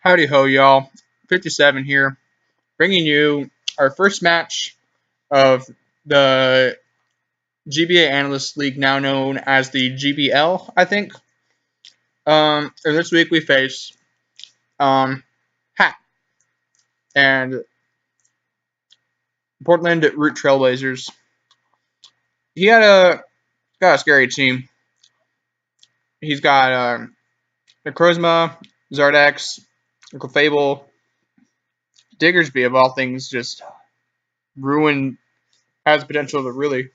Howdy ho, y'all. 57 here, bringing you our first match of the GBA Analyst League, now known as the GBL, I think. And this week we face Hat and Portland Root Trailblazers. He got a scary team. He's got Necrozma, Zardex, Clefable, Diggersby, of all things, just has potential to really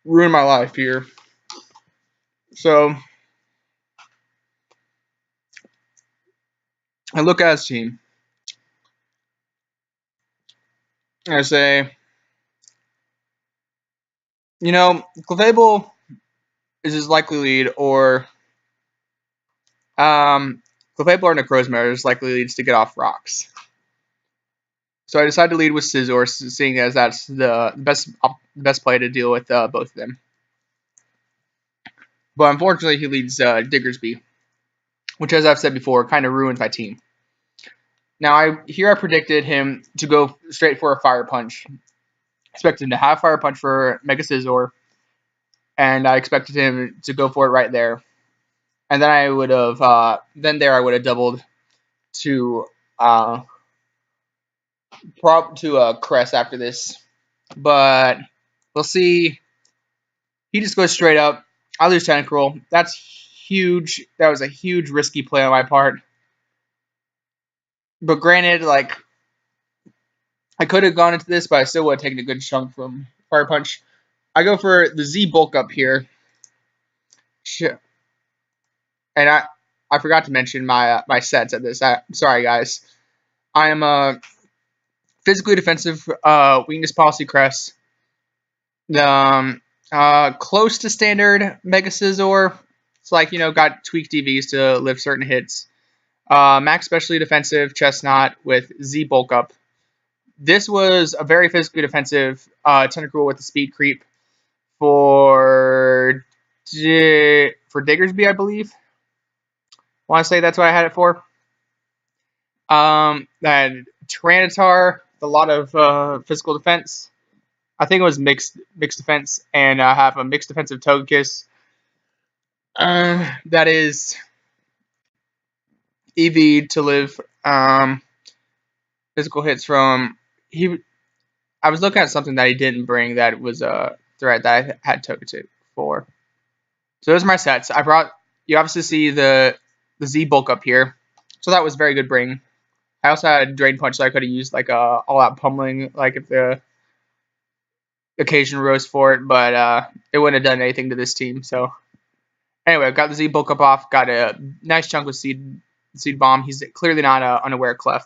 ruin my life here. So I look at his team. I say, Clefable is his likely lead, or Clefable or Necrozma are his likely leads to get off rocks. So I decided to lead with Scizor, seeing as that's the best play to deal with both of them. But unfortunately, he leads Diggersby, which, as I've said before, kind of ruins my team. Now, I predicted him to go straight for a Fire Punch. I expected him to have Fire Punch for Mega Scizor, and I expected him to go for it right there. And then I would have doubled to Crest after this. But we'll see. He just goes straight up. I lose Tentacruel. That's huge. That was a huge risky play on my part. But granted, I could have gone into this, but I still would have taken a good chunk from Fire Punch. I go for the Z bulk up here. And I forgot to mention my sets at this. Sorry, guys. I am physically defensive, weakness policy crest. Close to standard Mega Scizor. It's got tweaked DVs to lift certain hits. Max specially defensive Chestnut with Z bulk up. This was a very physically defensive Tentacruel with the speed creep for Diggersby, I believe. I want to say that's what I had it for. Then Tyranitar, a lot of physical defense. I think it was mixed defense, and I have a mixed defensive Togekiss. That is EV to live physical hits from I was looking at something that he didn't bring that was a threat that I had Togekiss for. So those are my sets. You obviously see the Z bulk up here, so that was very good bring. I also had Drain Punch, so I could have used all out pummeling, if the occasion rose for it, but it wouldn't have done anything to this team. So anyway, I've got the Z bulk up off, got a nice chunk with Seed Bomb. He's clearly not unaware Clef.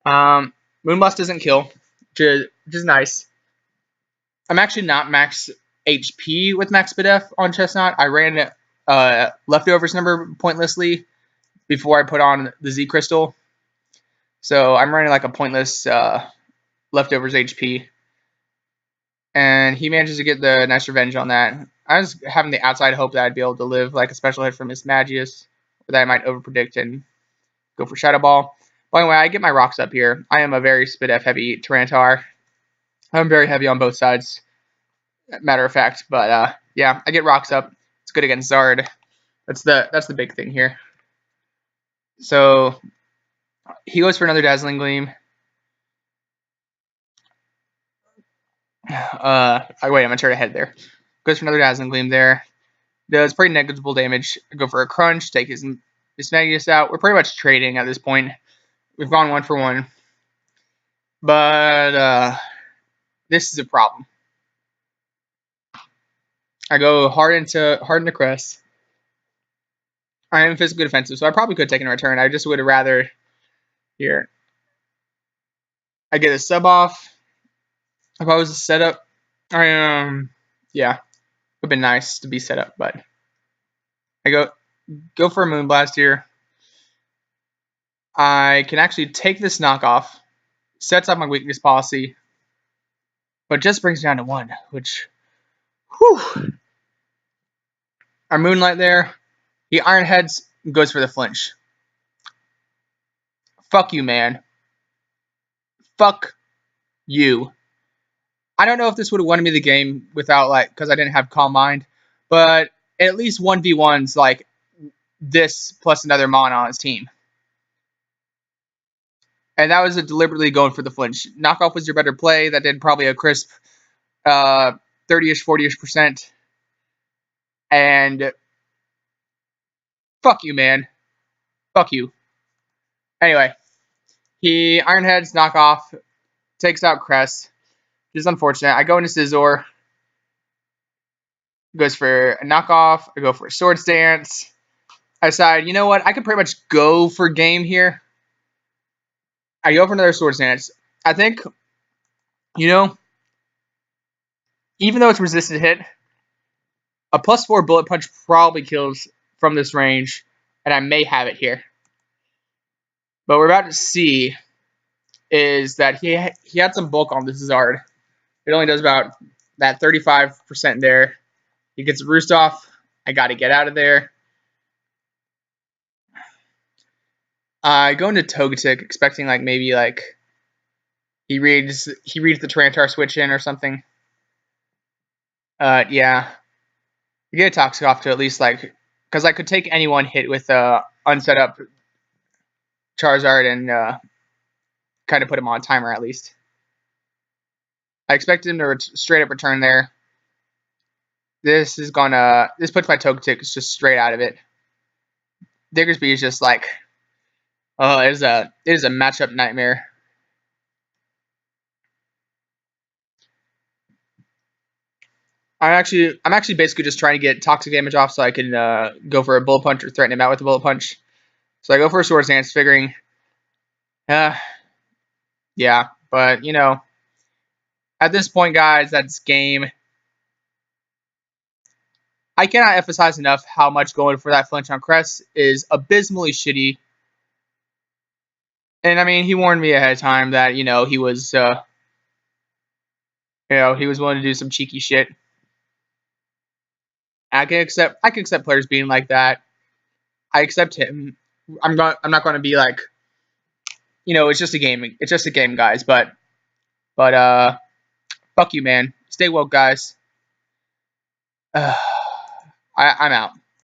Moonblast doesn't kill, which is nice. I'm actually not max HP with Max Bidef on Chestnut. I ran leftovers number pointlessly before I put on the Z Crystal. So I'm running a pointless leftovers HP. And he manages to get the nice revenge on that. I was having the outside hope that I'd be able to live a special hit from Miss Magius, or that I might overpredict and go for Shadow Ball. By the way, I get my rocks up here. I am a very Spidef heavy Tyranitar. I'm very heavy on both sides, matter of fact. But yeah, I get rocks up. It's good against Zard. That's the big thing here. So he goes for another Dazzling Gleam. I'm gonna turn ahead there. Goes for another Dazzling Gleam there. Does pretty negligible damage. Go for a Crunch. Take his Magnus out. We're pretty much trading at this point. We've gone 1 for 1. But this is a problem. I go hard into Crest. I am physically defensive, so I probably could have taken a return. I just would have rather here. I get a sub off. If I was a setup, yeah, it would have been nice to be set up, but I go for a Moonblast here. I can actually take this knockoff, sets up my weakness policy, but just brings me down to 1, which, whew. Our Moonlight there, he Iron Heads, goes for the flinch. Fuck you, man. Fuck you. I don't know if this would have won me the game without, like, because I didn't have Calm Mind, but at least 1v1's, like, this plus another Mon on his team. And that was a deliberately going for the flinch. Knockoff was your better play. That did probably a crisp 30-ish, 40-ish%. And fuck you, man. Fuck you. Anyway, he Ironheads knockoff, takes out Crest, which is unfortunate. I go into Scizor, goes for a knockoff. I go for a Swords Dance. I decide, you know what? I could pretty much go for game here. I go for another Swords Dance. I think, you know, even though it's resisted hit, a +4 Bullet Punch probably kills from this range, and I may have it here. But what we're about to see is that he had some bulk on this Zard. It only does about that 35% there. He gets Roost off. I got to get out of there. I go into Togetic expecting like maybe like he reads the Tyranitar switch in or something. Yeah. You get a Toxic off to at least like, because I could take any one hit with unset up Charizard and kind of put him on timer at least. I expected him to straight up return there. This puts my Togetic just straight out of it. Diggersby is just like, oh, it is a matchup nightmare. I'm actually basically just trying to get toxic damage off so I can go for a Bullet Punch or threaten him out with a Bullet Punch. So I go for a Swords Dance, figuring, yeah, but you know, at this point, guys, that's game. I cannot emphasize enough how much going for that flinch on Crest is abysmally shitty. And I mean, he warned me ahead of time that he was he was willing to do some cheeky shit. I can accept players being like that. I accept him. I'm not going to be like, it's just a game. It's just a game, guys. But fuck you, man. Stay woke, guys. I'm out.